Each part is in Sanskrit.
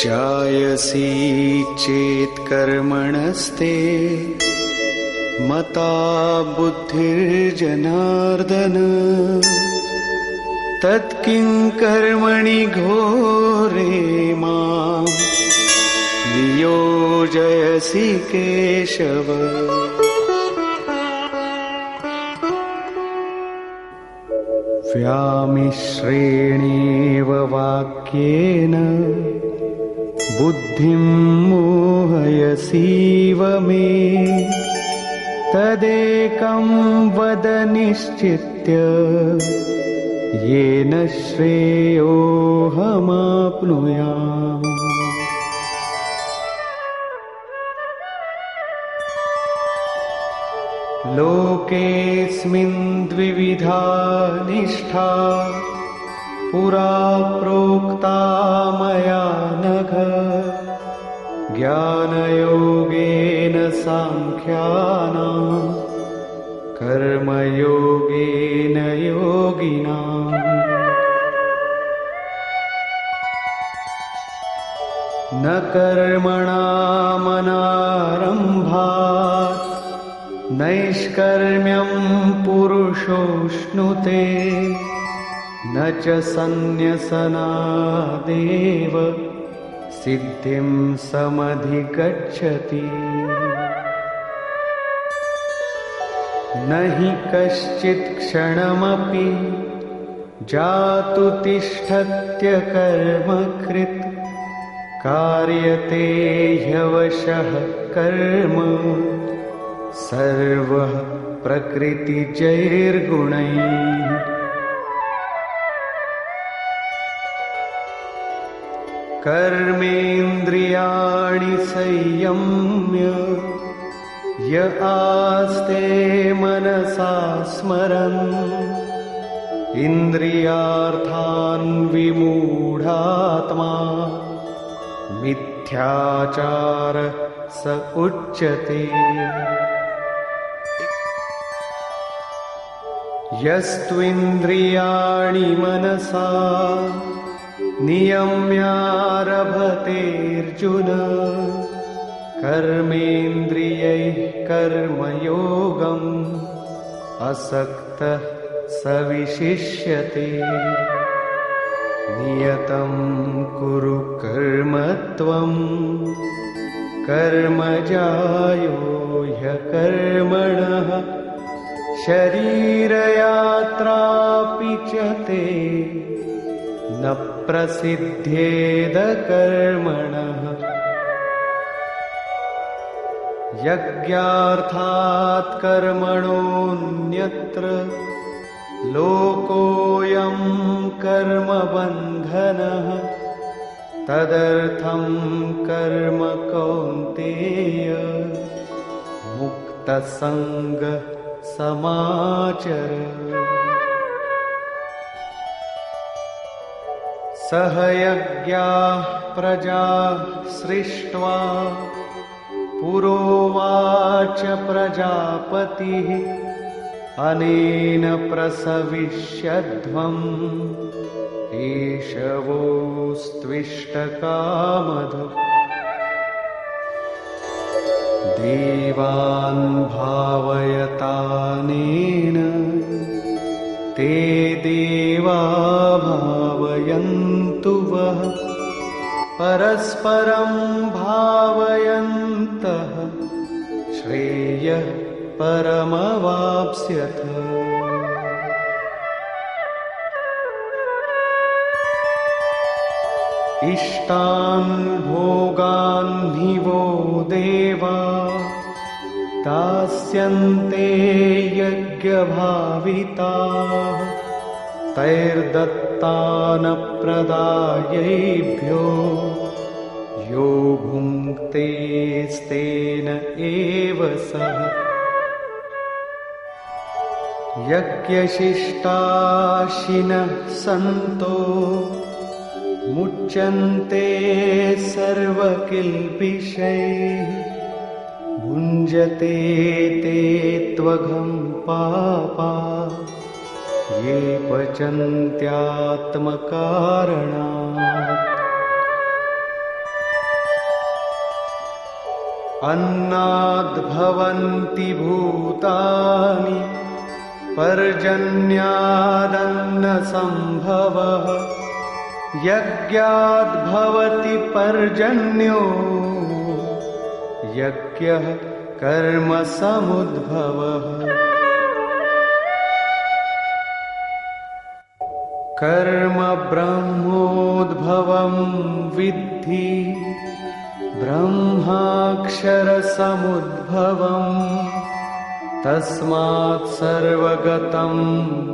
जायसी चेत् कर्मणस्ते मता बुद्धिर्जनार्दन तत्किं कर्मणि घोरे मां नियोजयसि केशव। व्यामिश्रेणेव वाक्येन बुद्धिं मोहयसीव मे तदेकं वद निश्चित्य येन श्रेयोऽहमाप्नुयाम्। लोकेऽस्मिन् द्विविधा निष्ठा पुरा प्रोक्ता मया नघ ज्ञानयोगेन सांख्यानां कर्मयोगेन योगिनाम्। न कर्मणामनारम्भात् नैष्कर्म्यं पुरुषोऽश्नुते न च सन्न्यसनादेव सिद्धिं समधिगच्छति। न हि कश्चित् क्षणमपि जातु तिष्ठत्यकर्मकृत् कार्यते ह्यवशः कर्म सर्वः प्रकृतिजैर्गुणैः। कर्मेन्द्रियाणि संयम्य य आस्ते मनसा स्मरन् इन्द्रियार्थान् विमूढात्मा मिथ्याचार स उच्यते। यस्त्विन्द्रियाणि मनसा नियम्यारभतेऽर्जुन कर्मेन्द्रियैः कर्मयोगम् असक्तः स विशिष्यते। नियतं कुरु कर्म त्वं कर्मजायो ह्यकर्मणः शरीरयात्रापि च ते न प्रसिद्ध्येद कर्मणः। यज्ञार्थात् कर्मणोऽन्यत्र लोकोऽयं कर्मबन्धनः तदर्थं कर्म कौन्तेय मुक्तसङ्गः समाचर। सह यज्ञाः प्रजा सृष्ट्वा पुरोवाच प्रजापतिः अनेन प्रसविष्यध्वम् एषवोस्त्विष्टकामधुक्। देवान् भावयतानेन ते देवा भावयन्तु वः परस्परं भावयन्तः श्रेयः परमवाप्स्यथ। इष्टान् भोगान् हि वो देवा दास्यन्ते यज्ञभाविताः तैर्दत्तानप्रदायैभ्यो यो भुङ्क्तेस्तेन एव सः। यज्ञशिष्टाशिनः सन्तो मुच्यन्ते सर्वकिल्बिषैः भुञ्जते ते त्वघं पापा ये पचन्त्यात्मकारणात्। अन्नाद्भवन्ति भूतानि पर्जन्यादन्नसम्भवः यज्ञाद्भवति पर्जन्यो यज्ञः कर्मसमुद्भवः कर्म ब्रह्मोद्भवं विद्धि ब्रह्माक्षरसमुद्भवम् तस्मात् सर्वगतं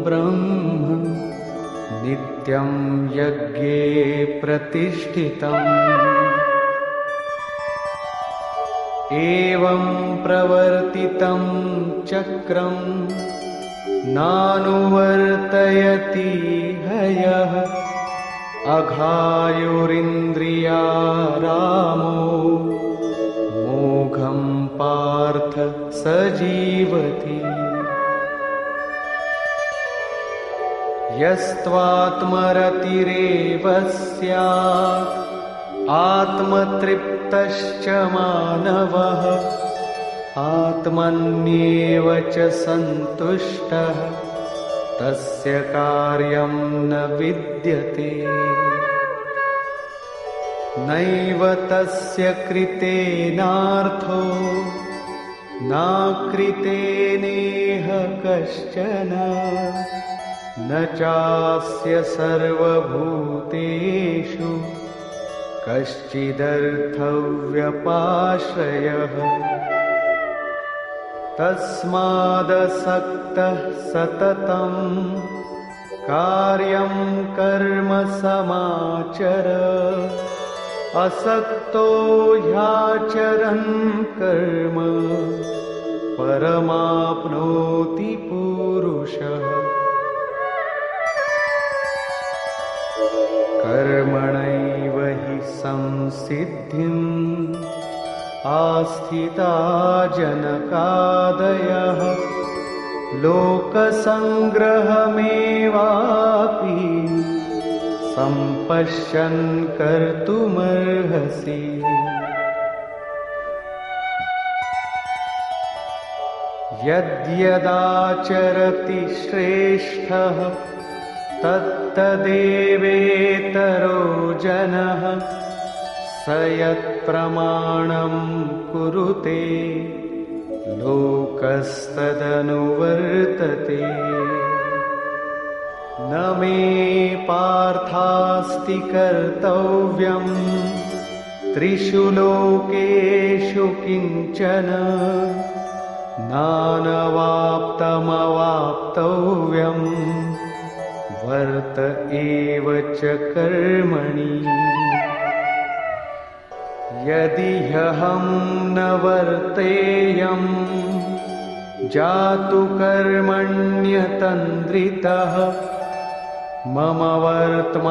ब्रह्म नित्यं यज्ञे प्रतिष्ठितम् एवं प्रवर्तितं चक्रं नानुवर्तयति हयः अघायुरिन्द्रियारामो मोघं पार्थ स जीवति यस्त्वात्मरतिरेव स्यात् आत्मतृप्तश्च मानवः आत्मन्येव च सन्तुष्टः तस्य कार्यं न विद्यते नैव तस्य कृतेनार्थो नाकृतेनेह कश्चन न चास्य सर्वभूतेषु कश्चिदर्थव्यपाश्रयः तस्मादसक्तः सततं कार्यं कर्म समाचर असक्तो ह्याचरन् कर्म परमाप्नोति पुरुषः कर्मणैव हि संसिद्धिम् आस्थिता जनकादयः लोकसङ्ग्रहमेवापि सम्पश्यन् कर्तुमर्हसि यद्यदाचरति श्रेष्ठः तत्तदेवेतरो जनः स यत्प्रमाणं कुरुते लोकस्तदनुवर्तते न मे पार्थास्ति कर्तव्यं त्रिषु लोकेषु किञ्चन नानवाप्तमवाप्तव्यं वर्त एव च कर्मणि यदि ह्यहं न वर्तेयं जातु कर्मण्यतन्द्रितः मम वर्त्मानुवर्तन्ते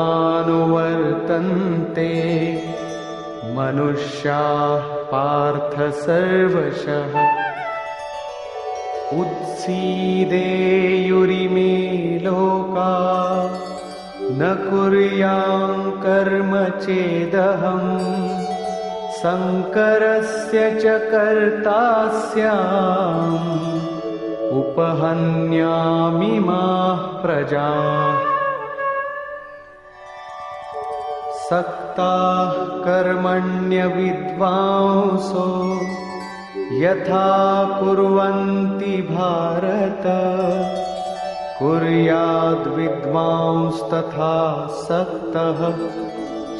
मनुष्याः पार्थ सर्वशः उत्सीदेयुरिमे लोका न कुर्यां कर्म चेदहम् संकरस्य च कर्ता स्याम् उपहन्यामिमाः प्रजाः सक्ताः कर्मण्यविद्वांसो यथा कुर्वन्ति भारत कुर्याद्विद्वांस्तथा सक्तः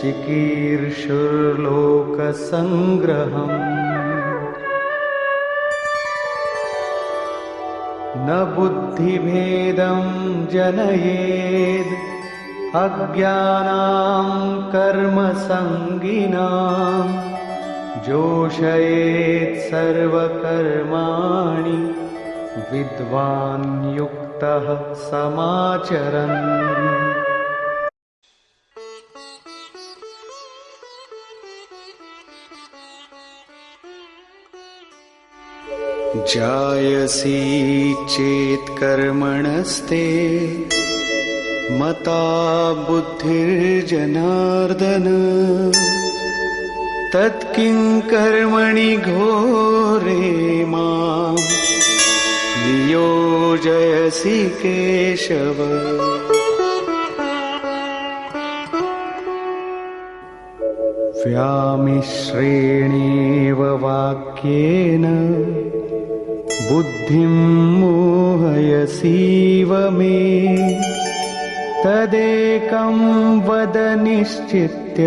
चिकीर्षुर्लोकसङ्ग्रहम् न बुद्धिभेदं जनयेद् अज्ञानां कर्मसङ्गिनां जोषयेत् सर्वकर्माणि विद्वान् युक्तः समाचरन् जायसी चेत् कर्मणस्ते मता बुद्धिर्जनार्दन तत्किं कर्मणि घोरे मां नियोजयसि केशव। व्यामिश्रेणेव वाक्येन बुद्धिं मोहयसीव मे। तदेकं वद निश्चित्य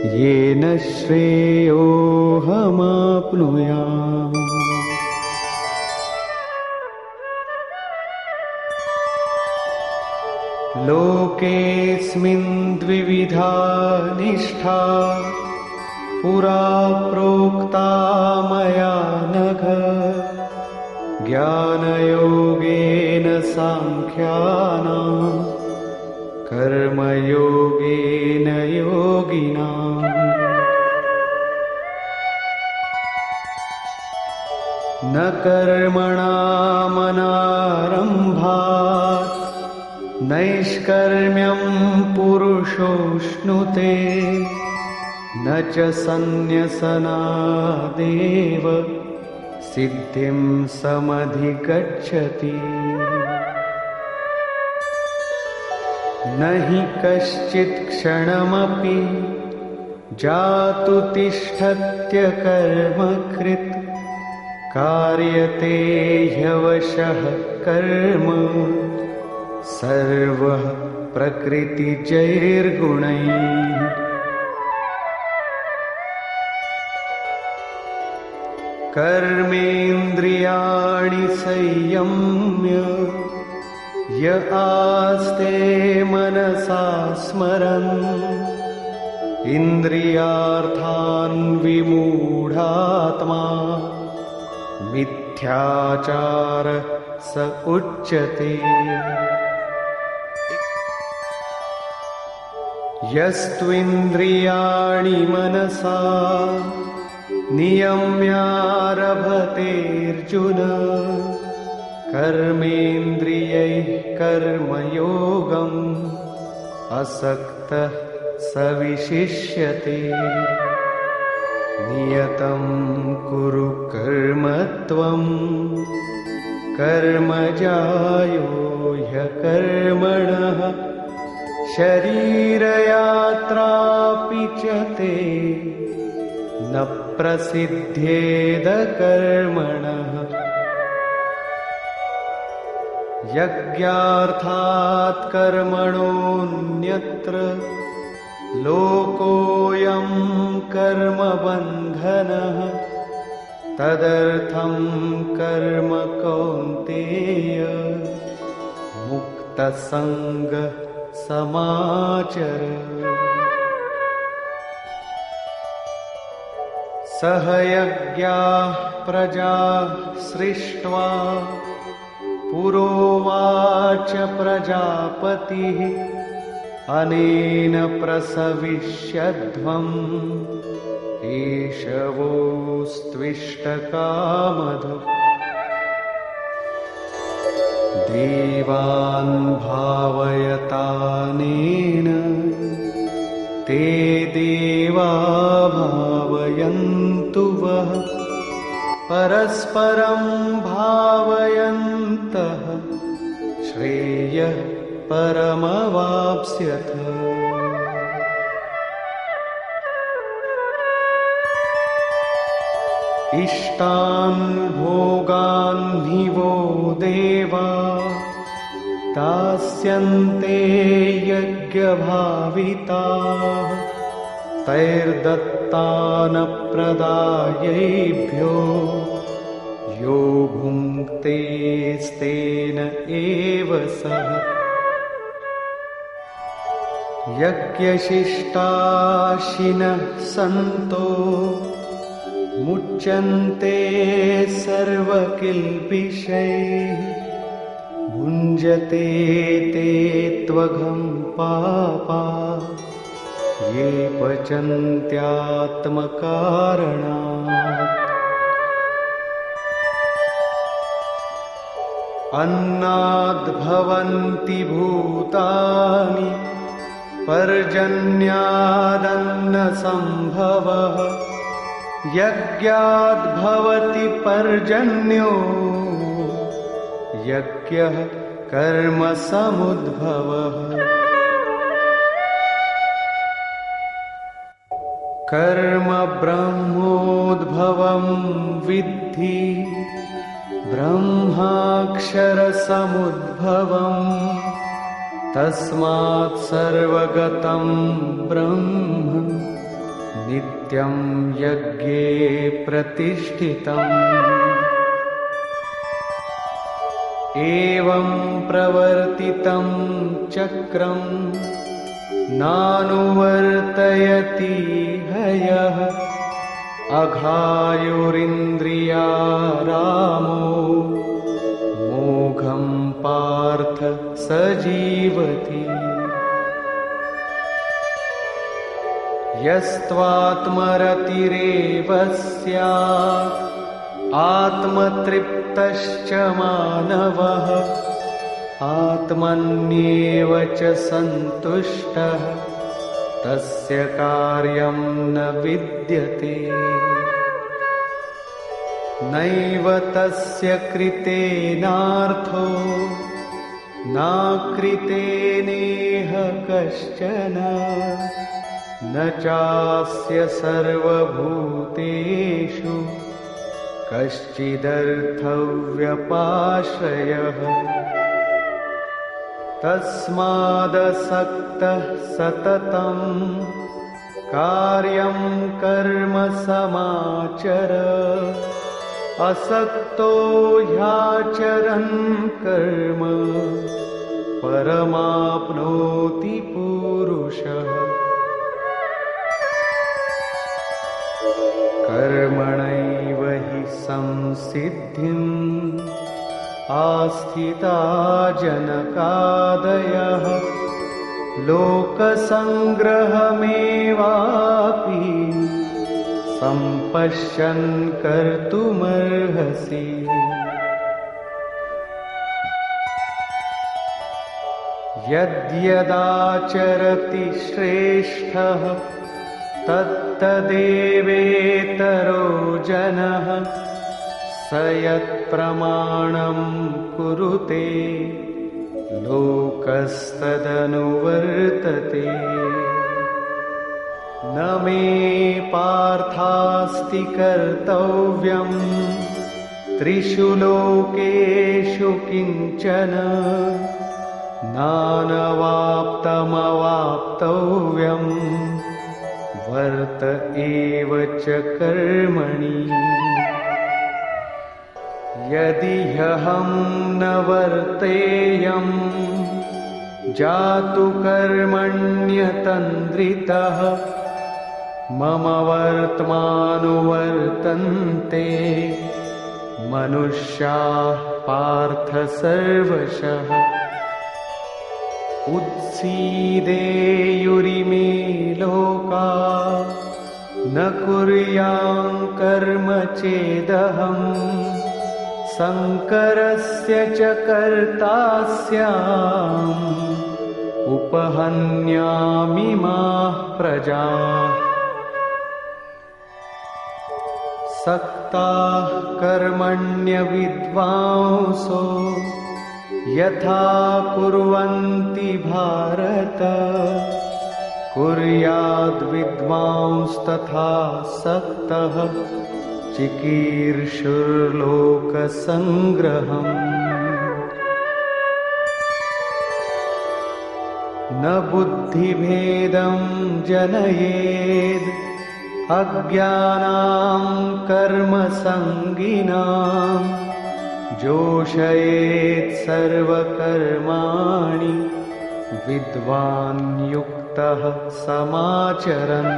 येन श्रेयोऽहमाप्नुयाम्। लोकेऽस्मिन् द्विविधा निष्ठा पुरा प्रोक्ता मया नघ। ज्ञानयोगेन सांख्यानां कर्मयोगेन योगिनाम्। न कर्मणामनारम्भात् नैष्कर्म्यं पुरुषोऽश्नुते। न च सन्न्यसनादेव सिद्धिं समधिगच्छति। न हि कश्चित् क्षणमपि जातु तिष्ठत्य कर्मकृत्। कार्यते ह्यवशः कर्म सर्वः प्रकृतिजैर्गुणैः। कर्मेन्द्रियाणि संयम्य य आस्ते मनसा स्मरन्। इन्द्रियार्थान् विमूढात्मा मिथ्याचार स उच्यते। यस्त्विन्द्रियाणि मनसा नियम्यारभतेऽर्जुन। कर्मेन्द्रियैः कर्मयोगम् असक्तः स विशिष्यते। नियतं कुरु कर्म त्वं कर्मजायो ह्यकर्मणः। शरीरयात्रापि च ते न प्रसिद्ध्येद कर्मणः। यज्ञार्थात् कर्मणोऽन्यत्र लोकोऽयं कर्मबन्धनः। तदर्थं कर्म कौन्तेय मुक्तसङ्गः समाचर। सह यज्ञाः प्रजा सृष्ट्वा पुरोवाच प्रजापतिः। अनेन प्रसविष्यध्वम् एषवोऽस्त्विष्टकामधुक्। देवान् भावयतानेन ते देवा भावयन्तु वः। परस्परं भावयन्तः श्रेयः परमवाप्स्यथ। इष्टान् भोगान् हि वो देवा दास्यन्ते यज्ञभाविताः। तैर्दत्तानप्रदायैभ्यो यो भुङ्क्तेस्तेन एव सः। यज्ञशिष्टाशिनः सन्तो मुच्यन्ते सर्वकिल्बिषैः। भुञ्जते ते त्वघं पापा ये पचन्त्यात्मकारणात्। अन्नाद्भवन्ति भूतानि पर्जन्यादन्नसम्भवः यज्ञाद्भवति पर्जन्यो यज्ञः कर्मसमुद्भवः कर्म ब्रह्मोद्भवं विद्धि ब्रह्माक्षरसमुद्भवम् तस्मात् सर्वगतं ब्रह्म नित्यं यज्ञे प्रतिष्ठितम् एवं प्रवर्तितं चक्रं नानुवर्तयति हयः अघायुरिन्द्रियारामो मोघं पार्थ स जीवति यस्त्वात्मरतिरेव स्यात् आत्मतृप्तश्च मानवः आत्मन्येव च सन्तुष्टः तस्य कार्यं न विद्यते नैव तस्य कृतेनार्थो नाकृतेनेह कश्चन न चास्य सर्वभूतेषु कश्चिदर्थव्यपाश्रयः तस्मादसक्तः सततं कार्यं कर्म समाचर असक्तो ह्याचरन् कर्म परमाप्नोति पुरुषः कर्मणैव हि संसिद्धिम् आस्थिता जनकादयः लोकसङ्ग्रहमेवापि सम्पश्यन् कर्तुमर्हसि यद्यदाचरति श्रेष्ठः तत्तदेवेतरो जनः स यत्प्रमाणं कुरुते लोकस्तदनुवर्तते न मे पार्थास्ति कर्तव्यं त्रिषु लोकेषु किञ्चन नानवाप्तमवाप्तव्यं वर्त एव च कर्मणि यदि ह्यहं न वर्तेयं जातु कर्मण्यतन्द्रितः मम वर्त्मानुवर्तन्ते मनुष्याः पार्थ सर्वशः उत्सीदेयुरिमे लोका न कुर्यां कर्म चेदहम् संकरस्य च कर्ता स्याम् उपहन्यामिमाः प्रजाः सक्ताः कर्मण्यविद्वांसो यथा कुर्वन्ति भारत कुर्याद्विद्वांस्तथा सक्तः चिकीर्षुर्लोकसङ्ग्रहम् न बुद्धिभेदं जनयेद् अज्ञानां कर्मसङ्गिनां जोषयेत् सर्वकर्माणि विद्वान् युक्तः समाचरन्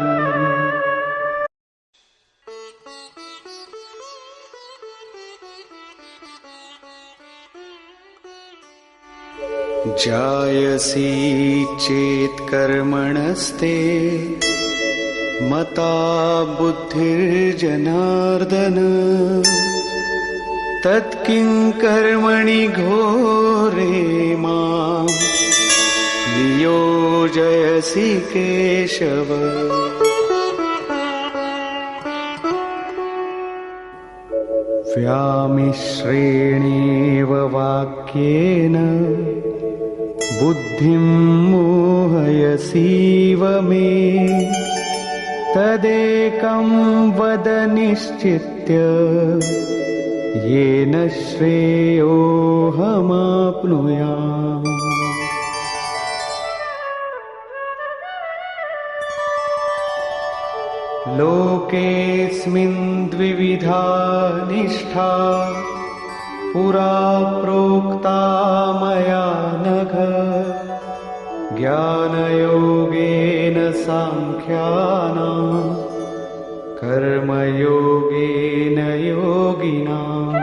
जायसी चेत् कर्मणस्ते मता बुद्धिर्जनार्दन तत्किं कर्मणि घोरे मां नियोजयसि भजसि केशव। व्यामिश्रेणेव वाक्येन बुद्धिं मोहयसीव मे। तदेकं वद निश्चित्य येन श्रेयोऽहमाप्नुयाम्। लोकेऽस्मिन् द्विविधा निष्ठा पुरा प्रोक्ता मया नघ। ज्ञानयोगेन सांख्यानां कर्मयोगेन योगिनाम्।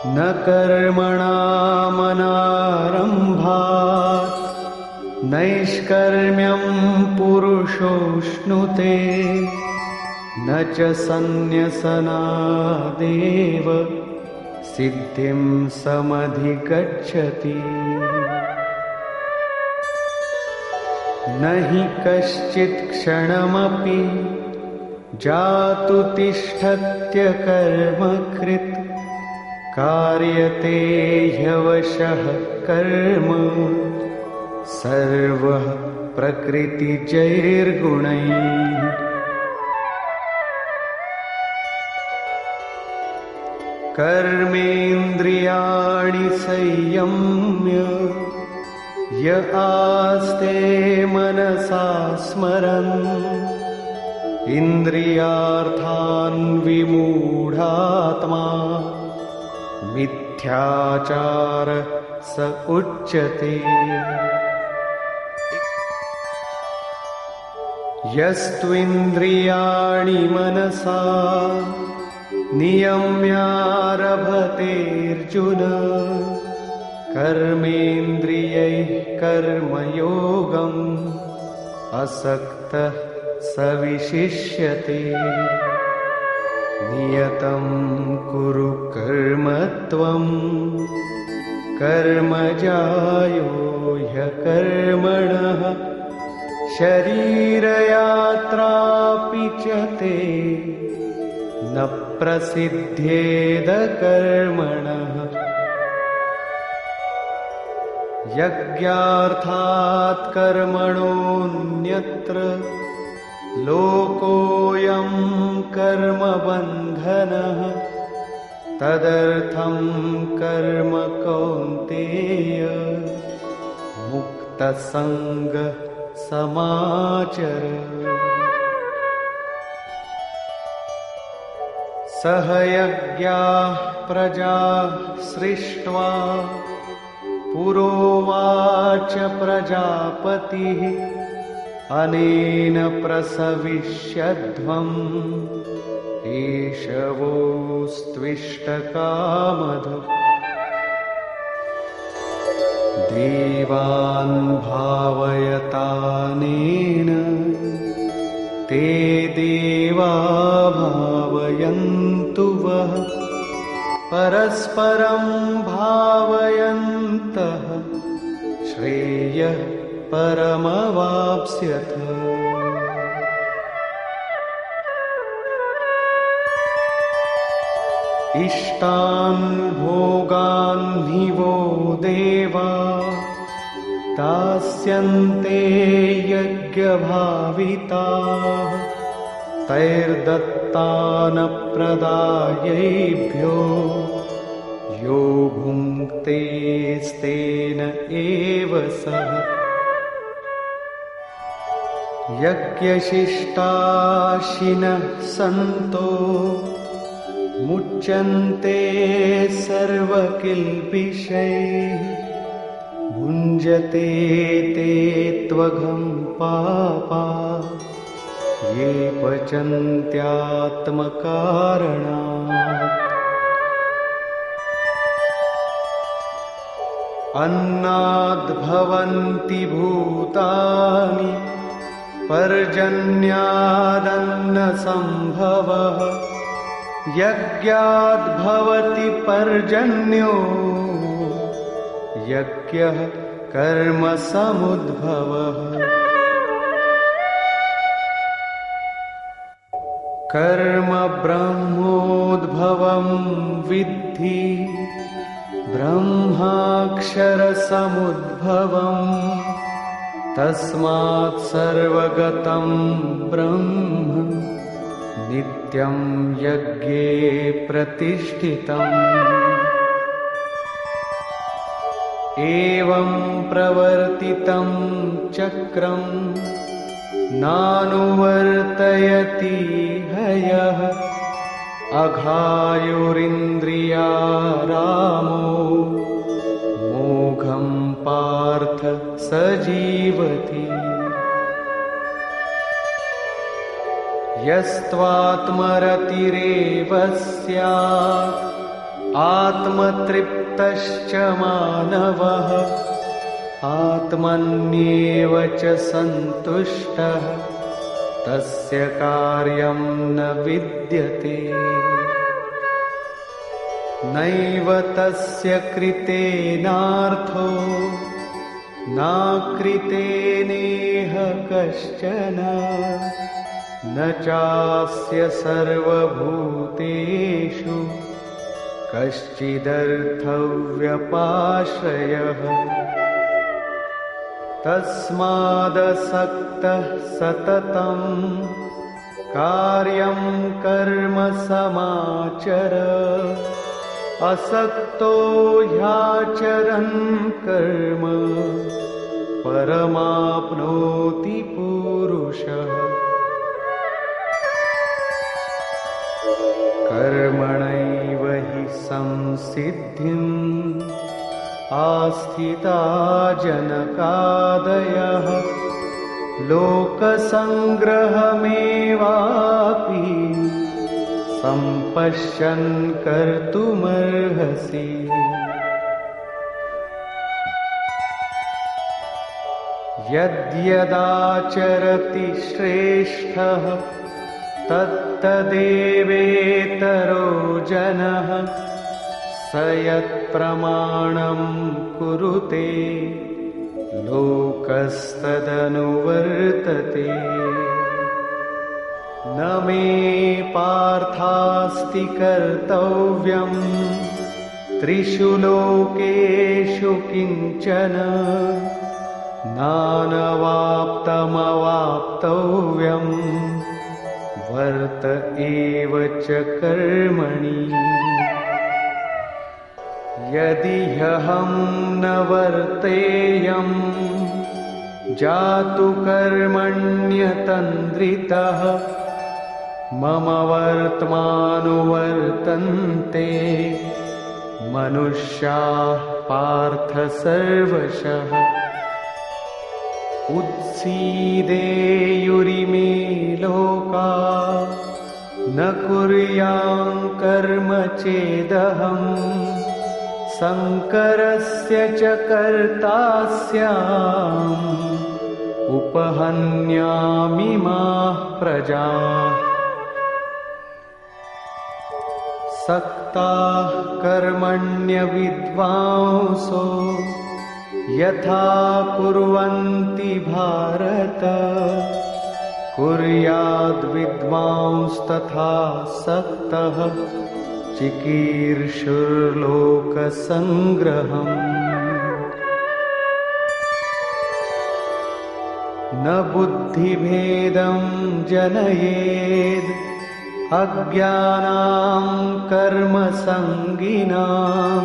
न कर्मणामनारम्भात् नैष्कर्म्यं पुरुषोऽश्नुते। न च सन्न्यसनादेव सिद्धिं समधिगच्छति। न हि कश्चित् क्षणमपि जातु तिष्ठत्य कर्मकृत्। कार्यते ह्यवशः कर्म सर्वः प्रकृतिजैर्गुणैः। कर्मेन्द्रियाणि संयम्य य आस्ते मनसा स्मरन्। इन्द्रियार्थान् विमूढात्मा मिथ्याचार स उच्यते। यस्त्विन्द्रियाणि मनसा नियम्यारभतेऽर्जुन। कर्मेन्द्रियैः कर्मयोगम् असक्तः स विशिष्यते। नियतं कुरु कर्म त्वं कर्मजायो ह्यकर्मणः। शरीरयात्रापि च ते न प्रसिद्ध्येद कर्मणः। यज्ञार्थात् कर्मणोऽन्यत्र लोकोऽयं कर्मबन्धनः। तदर्थं कर्म कौन्तेय मुक्तसङ्गः समाचर। सह यज्ञाः प्रजा सृष्ट्वा पुरोवाच प्रजापतिः। अनेन प्रसविष्यध्वम् एषवोऽस्त्विष्टकामधुक्। देवान् भावयतानेन ते देवा भावयन्तु वः। परस्परं भावयन्तः श्रेयः परमवाप्स्यथ। इष्टान् भोगान् हि वो देवा दास्यन्ते यज्ञभाविताः। तैर्दत्तानप्रदायैभ्यो यो भुङ्क्तेस्तेन एव सः। यज्ञशिष्टाशिनः सन्तो मुच्यन्ते सर्वकिल्बिषैः। भुञ्जते ते त्वघं पापा ये पचन्त्यात्मकारणात्। अन्नाद्भवन्ति भूतानि पर्जन्यादन्नसम्भवः। यज्ञाद्भवति पर्जन्यो यज्ञः कर्म समुद्भवः। कर्म ब्रह्मोद्भवं विद्धि ब्रह्माक्षरसमुद्भवम्। तस्मात् सर्वगतं ब्रह्म नित्यं यज्ञे प्रतिष्ठितम्। एवं प्रवर्तितं चक्रं नानुवर्तयति हयः। अघायुरिन्द्रियारामो मोघं पार्थ स जीवति। यस्त्वात्मरतिरेव स्यात् आत्मतृप्तश्च मानवः। आत्मन्येव च सन्तुष्टः तस्य कार्यं न विद्यते। नैव तस्य कृतेनार्थो नाकृतेनेह कश्चन। न चास्य सर्वभूतेषु कश्चिदर्थव्यपाश्रयः। तस्मादसक्तः सततं कार्यं कर्म समाचर। असक्तो ह्याचरन् कर्म परमाप्नोति पुरुषः। कर्मणैव हि संसिद्धिम् आस्थिता जनकादयः। लोकसङ्ग्रहमेवापि सम्पश्यन् कर्तुमर्हसि। यद्यदाचरति श्रेष्ठः तत्तदेवेतरो जनः। स यत्प्रमाणं कुरुते लोकस्तदनुवर्तते। न मे पार्थास्ति कर्तव्यं त्रिषु लोकेषु किञ्चन। नानवाप्तमवाप्तव्यं वर्त एव च कर्मणि। यदि ह्यहं न वर्तेयं जातु कर्मण्यतन्द्रितः। मम वर्त्मानुवर्तन्ते मनुष्याः पार्थ सर्वशः। उत्सीदेयुरिमे लोका न कुर्यां कर्म चेदहम्। संकरस्य च कर्ता स्याम् उपहन्यामिमाः प्रजाः। सक्ताः कर्मण्यविद्वांसो यथा कुर्वन्ति भारत। कुर्याद्विद्वांस्तथा सक्तः चिकीर्षुर्लोकसङ्ग्रहम्। न बुद्धिभेदं जनयेद् अज्ञानां कर्मसङ्गिनां।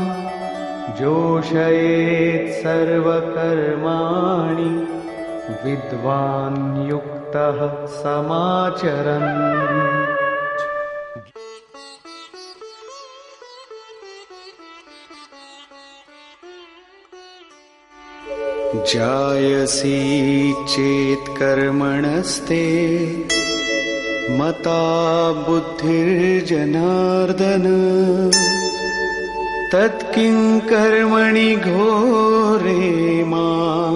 जोषयेत् सर्वकर्माणि विद्वान् युक्तः समाचरन्। जायसी चेत् कर्मणस्ते मता बुद्धिर्जनार्दन। तत्किं कर्मणि घोरे मां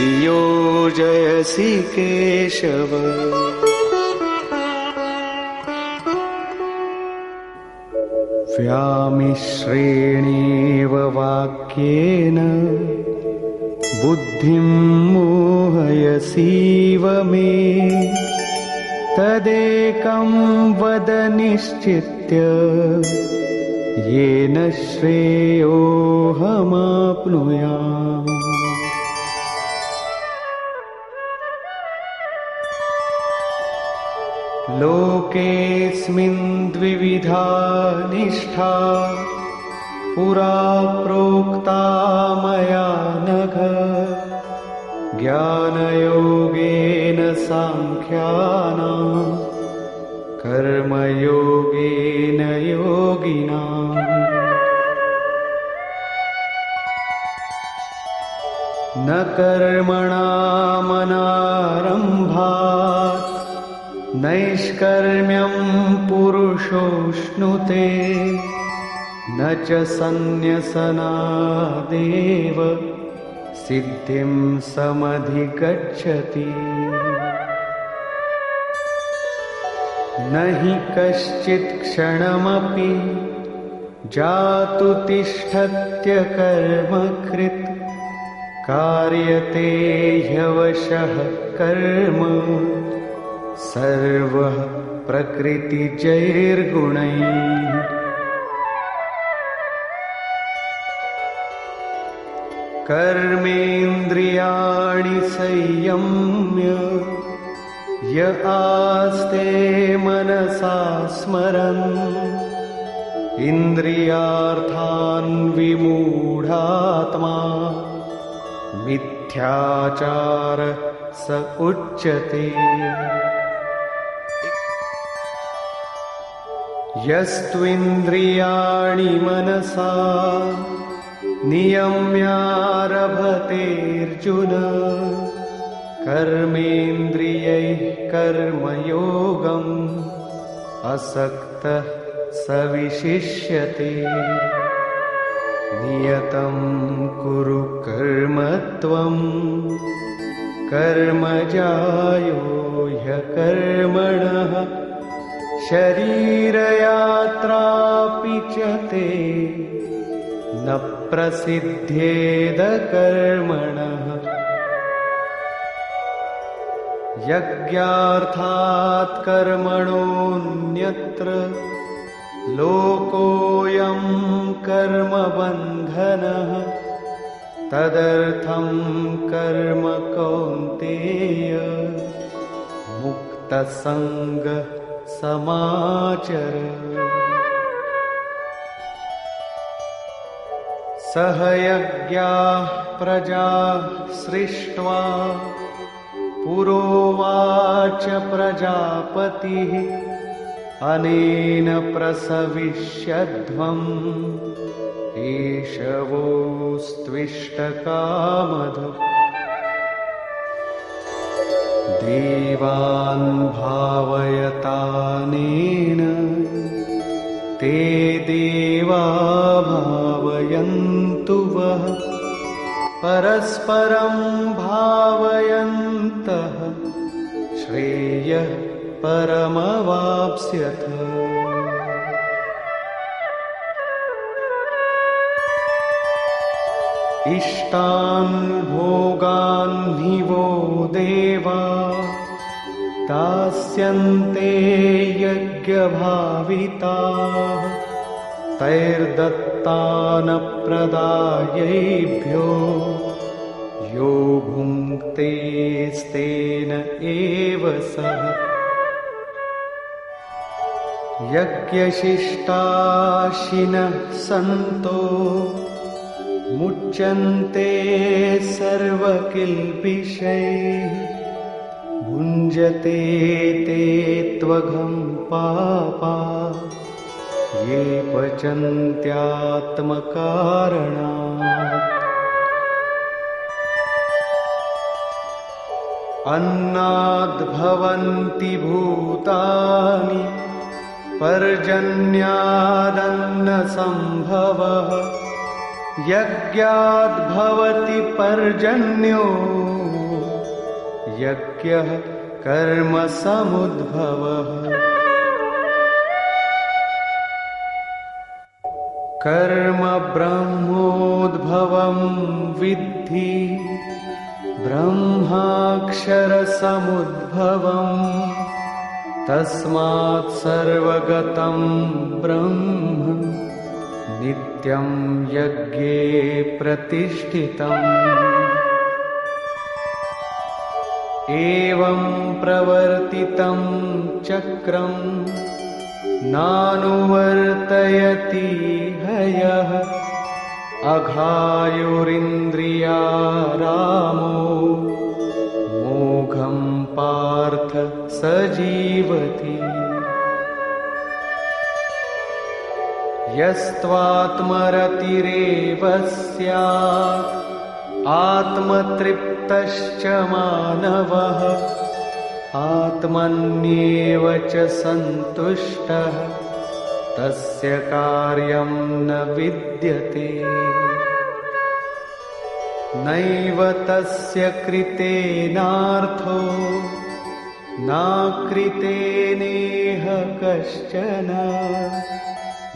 नियोजयसि केशव। व्यामिश्रेणेव वाक्येन बुद्धिं मोहयसीव मे तदेकं वद निश्चित्य येन श्रेयोऽहमाप्नुयाम्। लोकेऽस्मिन् द्विविधा निष्ठा पुरा प्रोक्ता मया नघ ज्ञानयोगेन सांख्यानां कर्मयोगेन योगिनाम्। न कर्मणामनारम्भात् नैष्कर्म्यं पुरुषोऽश्नुते न च सन्न्यसनादेव सिद्धिं समधिगच्छति। न हि कश्चित् क्षणमपि जातु तिष्ठत्य कर्मकृत् कार्यते ह्यवशः कर्म सर्वः प्रकृतिजैर्गुणैः। कर्मेन्द्रियाणि संयम्य य आस्ते मनसा स्मरन् इन्द्रियार्थान् विमूढात्मा मिथ्याचार स उच्यते। यस्त्विन्द्रियाणि मनसा नियम्यारभतेऽर्जुन कर्मेन्द्रियैः कर्मयोगम् असक्तः स विशिष्यते। नियतं कुरु कर्म त्वं कर्मजायो ह्यकर्मणः शरीरयात्रापि च ते न प्रसिद्ध्येद कर्मणः। यज्ञार्थात् कर्मणोऽन्यत्र लोकोऽयं कर्मबन्धनः तदर्थं कर्म कौन्तेय मुक्तसङ्गः समाचर। सह यज्ञाः प्रजा सृष्ट्वा पुरोवाच प्रजापतिः अनेन प्रसविष्यध्वम् एषवोस्त्विष्टकामधुक्। देवान् भावयतानेन ते देवा भावयन्तु वः परस्परं भावयन्तः श्रेयः परमवाप्स्यथ। इष्टान् भोगान् हि वो देवा दास्यन्ते यज्ञभाविताः तैर्दत्तानप्रदायैभ्यो यो भुङ्क्तेस्तेन एव सः। यज्ञशिष्टाशिनः सन्तो मुच्यन्ते सर्वकिल्बिषैः भुञ्जते ते त्वघं पापा ये पचन्त्यात्मकारणात्। अन्नाद्भवन्ति भूतानि पर्जन्यादन्नसम्भवः यज्ञाद्भवति पर्जन्यो यज्ञः कर्मसमुद्भवः। कर्म ब्रह्मोद्भवं विद्धि ब्रह्माक्षरसमुद्भवम् तस्मात् सर्वगतं ब्रह्म नित्यं यज्ञे प्रतिष्ठितम्। एवं प्रवर्तितं चक्रं नानुवर्तयति हयः अघायुरिन्द्रियारामो मोघं पार्थ स जीवति। यस्त्वात्मरतिरेव स्यात् आत्मतृप्तश्च मानवः आत्मन्येव च सन्तुष्टः तस्य कार्यं न विद्यते। नैव तस्य कृतेनार्थो नाकृतेनेह कश्चन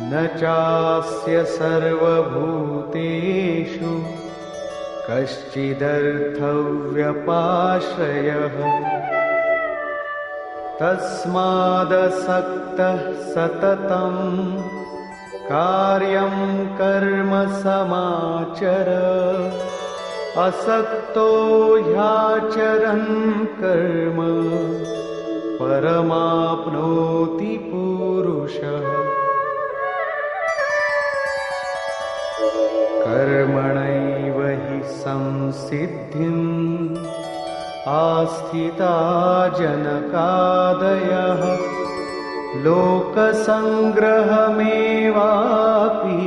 न चास्य सर्वभूतेषु कश्चिदर्थव्यपाश्रयः। तस्मादसक्तः सततं कार्यं कर्म समाचर असक्तो ह्याचरन् कर्म परमाप्नोति पुरुषः। कर्मणैव हि संसिद्धिम् आस्थिता जनकादयः लोकसङ्ग्रहमेवापि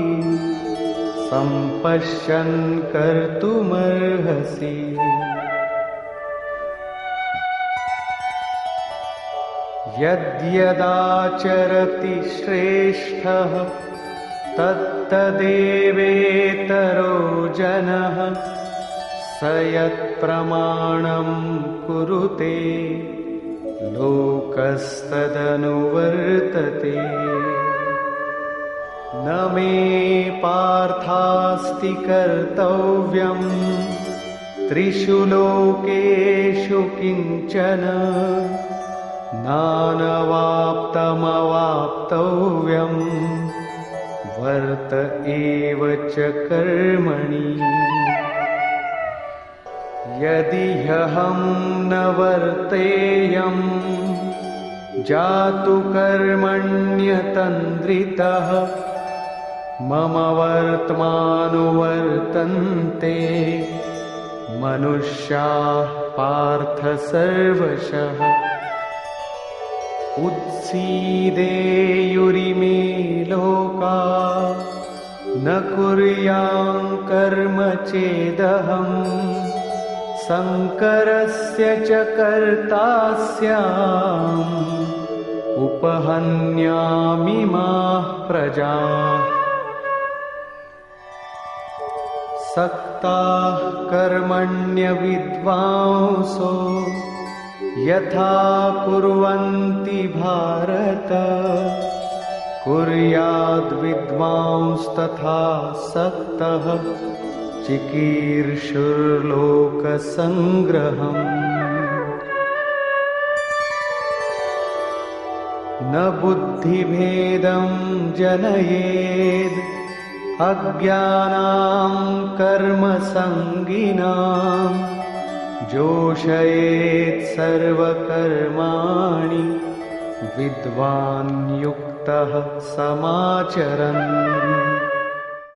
सम्पश्यन् कर्तुमर्हसि। यद्यदाचरति श्रेष्ठः तत्तदेवेतरो जनः स यत्प्रमाणं कुरुते लोकस्तदनुवर्तते। न मे पार्थास्ति कर्तव्यं त्रिषु लोकेषु किंचन नानवाप्तमवाप्तव्यं वर्त एव च कर्मणि। यदि ह्यहं न वर्तेयं जातु कर्मण्यतन्द्रितः मम वर्त्मानुवर्तन्ते मनुष्याः पार्थ सर्वशः। उत्सीदेयुरिमे लोका न कुर्यां कर्म चेदहम् संकरस्य च कर्ता स्याम् उपहन्यामिमाः प्रजाः। सक्ताः कर्मण्यविद्वांसो यथा कुर्वन्ति भारत कुर्याद्विद्वांस्तथा सक्तः चिकीर्षुर्लोकसङ्ग्रहम्। न बुद्धिभेदं जनयेद् अज्ञानां कर्मसङ्गिनां जोषयेत् सर्वकर्माणि विद्वान् युक्तः समाचरन्।